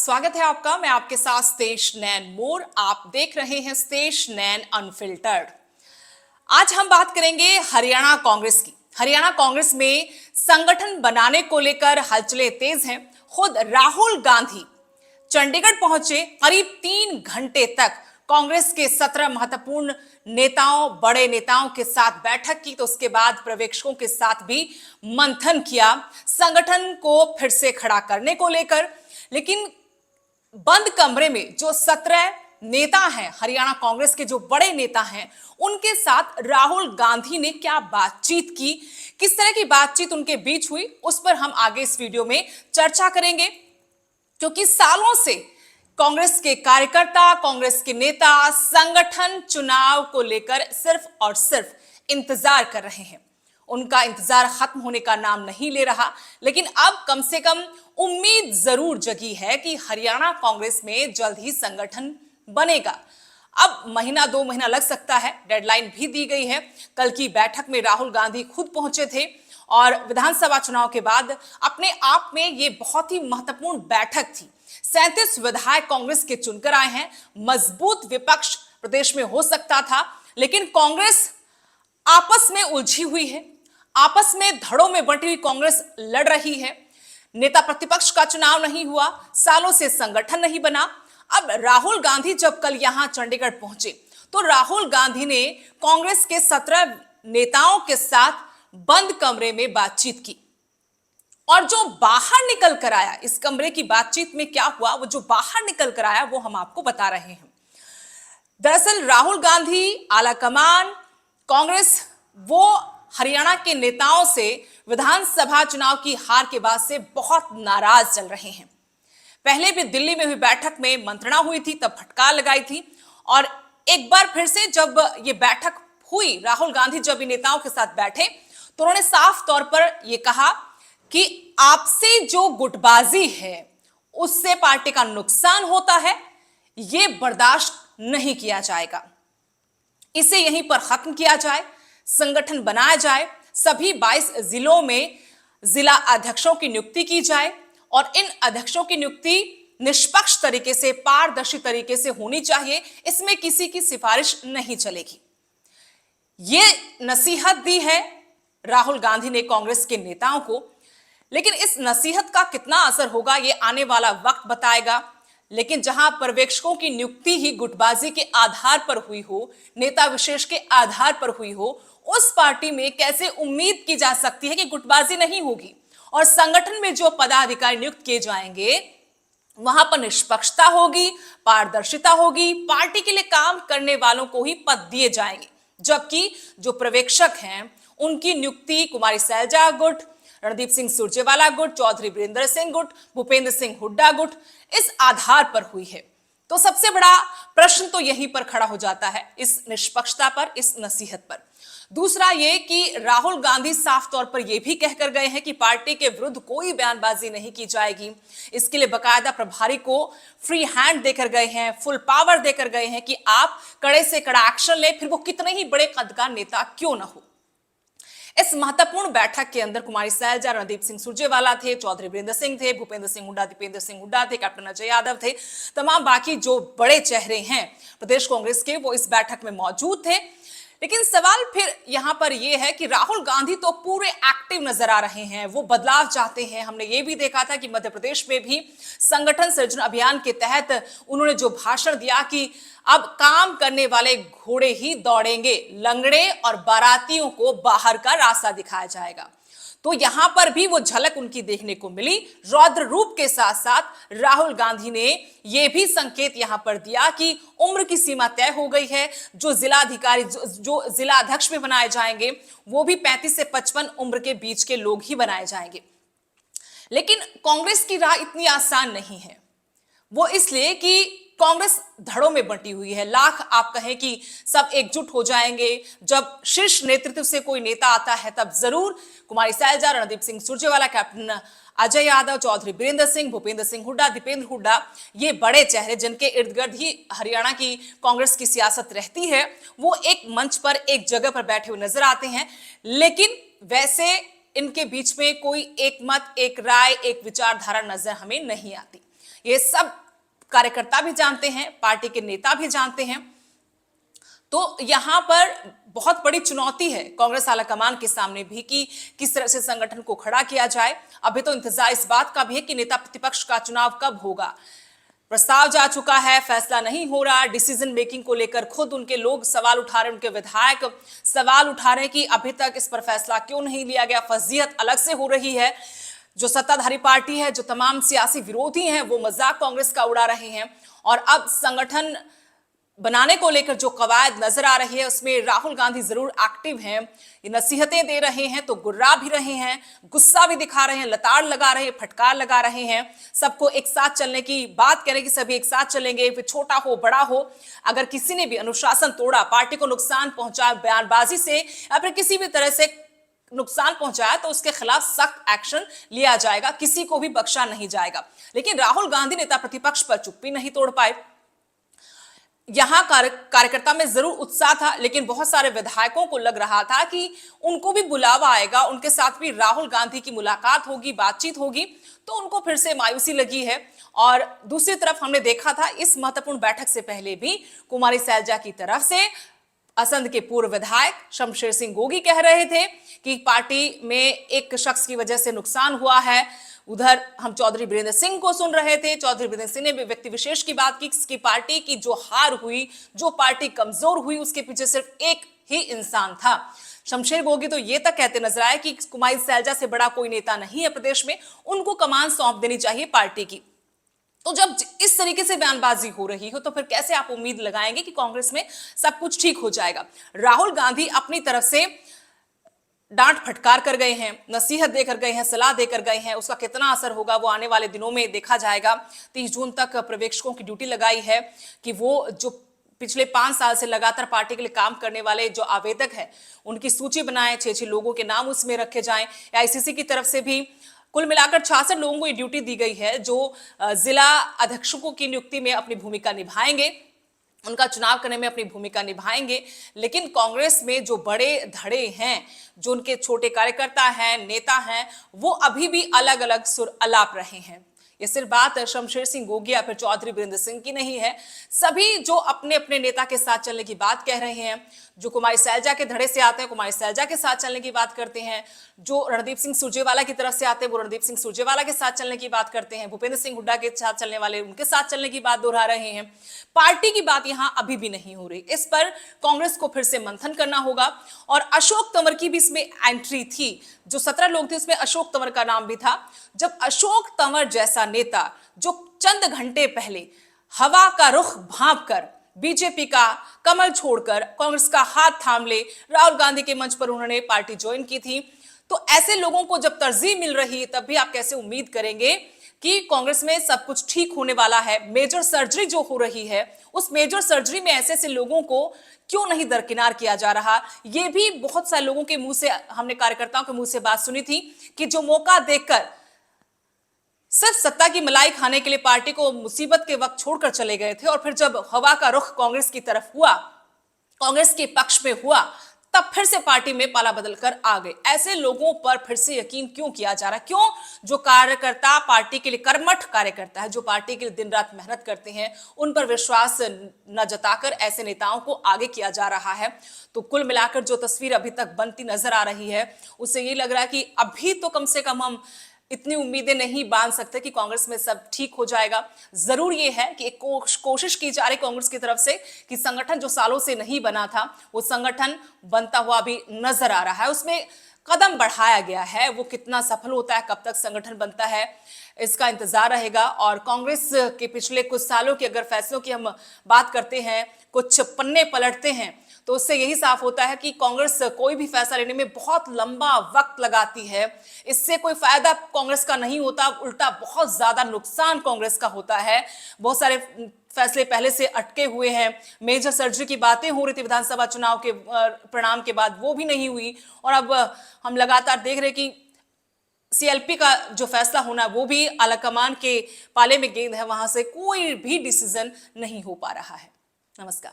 स्वागत है आपका। मैं आपके साथ स्तेश नैन मोर। आप देख रहे हैं स्तेश नैन अनफिल्टर्ड। आज हम बात करेंगे हरियाणा कांग्रेस की। हरियाणा कांग्रेस में संगठन बनाने को लेकर हलचलें तेज हैं। खुद राहुल गांधी चंडीगढ़ पहुंचे। करीब 3 घंटे तक कांग्रेस के 17 महत्वपूर्ण नेताओं, बड़े नेताओं के साथ बैठक की। तो उसके बाद पर्यवेक्षकों के साथ भी मंथन किया संगठन को फिर से खड़ा करने को लेकर। लेकिन बंद कमरे में जो 17 नेता हैं, हरियाणा कांग्रेस के जो बड़े नेता हैं, उनके साथ राहुल गांधी ने क्या बातचीत की, किस तरह की बातचीत उनके बीच हुई, उस पर हम आगे इस वीडियो में चर्चा करेंगे। क्योंकि सालों से कांग्रेस के कार्यकर्ता, कांग्रेस के नेता संगठन चुनाव को लेकर सिर्फ और सिर्फ इंतजार कर रहे हैं। उनका इंतजार खत्म होने का नाम नहीं ले रहा। लेकिन अब कम से कम उम्मीद जरूर जगी है कि हरियाणा कांग्रेस में जल्द ही संगठन बनेगा। अब महीना 2 महीना लग सकता है, डेडलाइन भी दी गई है। कल की बैठक में राहुल गांधी खुद पहुंचे थे और विधानसभा चुनाव के बाद अपने आप में ये बहुत ही महत्वपूर्ण बैठक थी। 37 विधायक कांग्रेस के चुनकर आए हैं। मजबूत विपक्ष प्रदेश में हो सकता था, लेकिन कांग्रेस आपस में उलझी हुई है। आपस में धड़ों में बंटी हुई कांग्रेस लड़ रही है। नेता प्रतिपक्ष का चुनाव नहीं हुआ, सालों से संगठन नहीं बना। अब राहुल गांधी जब कल यहां चंडीगढ़ पहुंचे तो राहुल गांधी ने कांग्रेस के 17 नेताओं के साथ बंद कमरे में बातचीत की। और जो बाहर निकल कर आया, इस कमरे की बातचीत में क्या हुआ, वो जो बाहर निकल कर आया वो हम आपको बता रहे हैं। दरअसल राहुल गांधी, आलाकमान कांग्रेस, वो हरियाणा के नेताओं से विधानसभा चुनाव की हार के बाद से बहुत नाराज चल रहे हैं। पहले भी दिल्ली में हुई बैठक में मंत्रणा हुई थी, तब फटकार लगाई थी। और एक बार फिर से जब ये बैठक हुई, राहुल गांधी जब इन नेताओं के साथ बैठे तो उन्होंने साफ तौर पर यह कहा कि आपसे जो गुटबाजी है उससे पार्टी का नुकसान होता है, यह बर्दाश्त नहीं किया जाएगा। इसे यहीं पर खत्म किया जाए, संगठन बनाया जाए, सभी 22 जिलों में जिला अध्यक्षों की नियुक्ति की जाए और इन अध्यक्षों की नियुक्ति निष्पक्ष तरीके से, पारदर्शी तरीके से होनी चाहिए। इसमें किसी की सिफारिश नहीं चलेगी। ये नसीहत दी है राहुल गांधी ने कांग्रेस के नेताओं को। लेकिन इस नसीहत का कितना असर होगा ये आने वाला वक्त बताएगा। लेकिन जहां पर्यवेक्षकों की नियुक्ति ही गुटबाजी के आधार पर हुई हो, नेता विशेष के आधार पर हुई हो, उस पार्टी में कैसे उम्मीद की जा सकती है कि गुटबाजी नहीं होगी और संगठन में जो पदाधिकारी नियुक्त किए जाएंगे वहां पर निष्पक्षता होगी, पारदर्शिता होगी, पार्टी के लिए काम करने वालों को ही पद दिए जाएंगे। जबकि जो पर्यवेक्षक हैं उनकी नियुक्ति कुमारी सैलजा गुट, रणदीप सिंह सुरजेवाला गुट, चौधरी वीरेंद्र सिंह गुट, भूपेंद्र सिंह हुड्डा गुट, इस आधार पर हुई है। तो सबसे बड़ा प्रश्न तो यहीं पर खड़ा हो जाता है, इस निष्पक्षता पर, इस नसीहत पर। दूसरा ये कि राहुल गांधी साफ तौर पर यह भी कहकर गए हैं कि पार्टी के विरुद्ध कोई बयानबाजी नहीं की जाएगी। इसके लिए बकायदा प्रभारी को फ्री हैंड देकर गए हैं, फुल पावर देकर गए हैं कि आप कड़े से कड़ा एक्शन लें, फिर वो कितने ही बड़े कद का नेता क्यों ना हो। इस महत्वपूर्ण बैठक के अंदर कुमारी सैलजा, रणदीप सिंह सुरजेवाला थे, चौधरी वीरेंद्र सिंह थे, भूपेंद्र सिंह हुड्डा, दीपेंद्र सिंह हुड्डा थे, कैप्टन अजय यादव थे, तमाम बाकी जो बड़े चेहरे हैं प्रदेश कांग्रेस के, वो इस बैठक में मौजूद थे। लेकिन सवाल फिर यहां पर यह है कि राहुल गांधी तो पूरे एक्टिव नजर आ रहे हैं, वो बदलाव चाहते हैं। हमने ये भी देखा था कि मध्य प्रदेश में भी संगठन सृजन अभियान के तहत उन्होंने जो भाषण दिया कि अब काम करने वाले घोड़े ही दौड़ेंगे, लंगड़े और बारातियों को बाहर का रास्ता दिखाया जाएगा। तो यहां पर भी वो झलक उनकी देखने को मिली। रौद्र रूप के साथ साथ राहुल गांधी ने यह भी संकेत यहां पर दिया कि उम्र की सीमा तय हो गई है। जो जिलाधिकारी, जो जिला अध्यक्ष में बनाए जाएंगे वो भी 35 से 55 उम्र के बीच के लोग ही बनाए जाएंगे। लेकिन कांग्रेस की राह इतनी आसान नहीं है। वो इसलिए कि कांग्रेस धड़ों में बंटी हुई है। लाख आप कहें कि सब एकजुट हो जाएंगे, जब शीर्ष नेतृत्व से कोई नेता आता है तब जरूर कुमारी सैलजा, रणदीप सिंह सुरजेवाला, कैप्टन अजय यादव, चौधरी वीरेंद्र सिंह, भूपेंद्र सिंह हुड्डा, दीपेंद्र हुड्डा, ये बड़े चेहरे जिनके इर्द गिर्द ही हरियाणा की कांग्रेस की सियासत रहती है, वो एक मंच पर, एक जगह पर बैठे हुए नजर आते हैं। लेकिन वैसे इनके बीच में कोई एक मत, एक राय, एक विचारधारा नजर हमें नहीं आती। ये सब कार्यकर्ता भी जानते हैं, पार्टी के नेता भी जानते हैं। तो यहां पर बहुत बड़ी चुनौती है कांग्रेस आलाकमान के सामने भी कि किस तरह से संगठन को खड़ा किया जाए। अभी तो इंतजार इस बात का भी है कि नेता प्रतिपक्ष का चुनाव कब होगा। प्रस्ताव जा चुका है, फैसला नहीं हो रहा। डिसीजन मेकिंग को लेकर खुद उनके लोग सवाल उठा रहे हैं, उनके विधायक सवाल उठा रहे हैं कि अभी तक इस पर फैसला क्यों नहीं लिया गया। फजीहत अलग से हो रही है। जो सत्ताधारी पार्टी है, जो तमाम सियासी विरोधी हैं, वो मजाक कांग्रेस का उड़ा रहे हैं। और अब संगठन बनाने को लेकर जो कवायद नजर आ रही है, उसमें राहुल गांधी जरूर एक्टिव हैं। ये नसीहतें दे रहे हैं तो गुर्रा भी रहे हैं, गुस्सा भी दिखा रहे हैं, लताड़ लगा रहे हैं, फटकार लगा रहे हैं। सबको एक साथ चलने की बात करें कि सभी एक साथ चलेंगे, फिर छोटा हो बड़ा हो, अगर किसी ने भी अनुशासन तोड़ा, पार्टी को नुकसान पहुंचा बयानबाजी से या फिर किसी भी तरह से नुकसान पहुंचाया, तो उसके खिलाफ सख्त एक्शन लिया जाएगा, किसी को भी बख्शा नहीं जाएगा। लेकिन राहुल गांधी नेता प्रतिपक्ष पर चुप्पी नहीं तोड़ पाए। यहां कार्यकर्ता में जरूर उत्साह था, लेकिन बहुत सारे विधायकों को लग रहा था कि उनको भी बुलावा आएगा, उनके साथ भी राहुल गांधी की मुलाकात होगी, बातचीत होगी, तो उनको फिर से मायूसी लगी है। और दूसरी तरफ हमने देखा था इस महत्वपूर्ण बैठक से पहले भी कुमारी सैलजा की तरफ से असंध के पूर्व विधायक शमशेर सिंह गोगी कह रहे थे कि पार्टी में एक शख्स की वजह से नुकसान हुआ है। उधर हम चौधरी बीरेंद्र सिंह को सुन रहे थे, चौधरी बीरेंद्र सिंह ने भी व्यक्ति विशेष की बात की पार्टी की जो हार हुई, जो पार्टी कमजोर हुई, उसके पीछे सिर्फ एक ही इंसान था। शमशेर गोगी तो ये तक कहते नजर आए कि कुमारी सैलजा से बड़ा कोई नेता नहीं है प्रदेश में, उनको कमान सौंप देनी चाहिए पार्टी की। तो जब इस तरीके से बयानबाजी हो रही हो, तो फिर कैसे आप उम्मीद लगाएंगे कि कांग्रेस में सब कुछ ठीक हो जाएगा। राहुल गांधी अपनी तरफ से डांट फटकार कर गए हैं, नसीहत देकर गए हैं, सलाह देकर गए हैं। उसका कितना असर होगा वो आने वाले दिनों में देखा जाएगा। 30 जून तक पर्यवेक्षकों की ड्यूटी लगाई है कि वो जो पिछले 5 साल से लगातार पार्टी के लिए काम करने वाले जो आवेदक है, उनकी सूची बनाएं, 6 लोगों के नाम उसमें रखे जाएं। आईसीसी की तरफ से भी कुल मिलाकर 66 लोगों को ये ड्यूटी दी गई है, जो जिला अध्यक्षों की नियुक्ति में अपनी भूमिका निभाएंगे, उनका चुनाव करने में अपनी भूमिका निभाएंगे। लेकिन कांग्रेस में जो बड़े धड़े हैं, जो उनके छोटे कार्यकर्ता हैं, नेता हैं, वो अभी भी अलग अलग सुर अलाप रहे हैं। ये सिर्फ बात शमशेर सिंह गोगी या फिर चौधरी बीरेंद्र सिंह की नहीं है। सभी जो अपने अपने नेता के साथ चलने की बात कह रहे हैं, जो कुमारी सैलजा के धड़े से आते हैं, कुमारी सैलजा के साथ चलने की बात करते हैं, जो रणदीप सिंह सुरजेवाला की तरफ से आते हैं, वो रणदीप सिंह सुरजेवाला के साथ चलने की बात करते हैं, भूपेंद्र सिंह हुड्डा के साथ चलने वाले उनके साथ चलने की बात दोहरा रहे हैं। पार्टी की बात यहां अभी भी नहीं हो रही। इस पर कांग्रेस को फिर से मंथन करना होगा। और अशोक तंवर की भी इसमें एंट्री थी। जो 17 लोग थे उसमें अशोक तंवर का नाम भी था। जब अशोक तंवर जैसा नेता, जो चंद घंटे पहले हवा का रुख भांपकर बीजेपी का कमल छोड़कर कांग्रेस का हाथ थाम ले राहुल गांधी के मंच पर उन्होंने पार्टी ज्वाइन की थी, तो ऐसे लोगों को जब तरजीह मिल रही है, तब भी आप कैसे उम्मीद करेंगे कि कांग्रेस में सब कुछ ठीक होने वाला है। मेजर सर्जरी जो हो रही है, उस मेजर सर्जरी में ऐसे ऐसे लोगों को क्यों नहीं दरकिनार किया जा रहा। ये भी बहुत सारे लोगों के मुंह से, हमने कार्यकर्ताओं के मुंह से बात सुनी थी कि जो मौका देखकर सिर्फ सत्ता की मलाई खाने के लिए पार्टी को मुसीबत के वक्त छोड़कर चले गए थे, और फिर जब हवा का रुख कांग्रेस की तरफ हुआ, कांग्रेस के पक्ष में हुआ, तब फिर से पार्टी में पाला बदल कर आ गए। ऐसे लोगों पर फिर से यकीन क्यों किया जा रहा है? क्यों जो कार्यकर्ता पार्टी के लिए कर्मठ कार्यकर्ता है, जो पार्टी के लिए दिन रात मेहनत करते हैं, उन पर विश्वास न जताकर ऐसे नेताओं को आगे किया जा रहा है? तो कुल मिलाकर जो तस्वीर अभी तक बनती नजर आ रही है, उससे ये लग रहा है कि अभी तो कम से कम हम इतनी उम्मीदें नहीं बांध सकते कि कांग्रेस में सब ठीक हो जाएगा। जरूर ये है कि एक कोशिश की जा रही कांग्रेस की तरफ से कि संगठन जो सालों से नहीं बना था, वो संगठन बनता हुआ भी नजर आ रहा है। उसमें कदम बढ़ाया गया है। वो कितना सफल होता है, कब तक संगठन बनता है, इसका इंतजार रहेगा। और कांग्रेस के पिछले कुछ सालों के अगर फैसलों की हम बात करते हैं, कुछ पन्ने पलटते हैं, तो उससे यही साफ होता है कि कांग्रेस कोई भी फैसला लेने में बहुत लंबा वक्त लगाती है। इससे कोई फायदा कांग्रेस का नहीं होता, उल्टा बहुत ज्यादा नुकसान कांग्रेस का होता है। बहुत सारे फैसले पहले से अटके हुए हैं। मेजर सर्जरी की बातें हो रही थी विधानसभा चुनाव के परिणाम के बाद, वो भी नहीं हुई। और अब हम लगातार देख रहे कि सीएलपी का जो फैसला होना, वो भी आलाकमान के पाले में गेंद है, वहां से कोई भी डिसीजन नहीं हो पा रहा है। नमस्कार।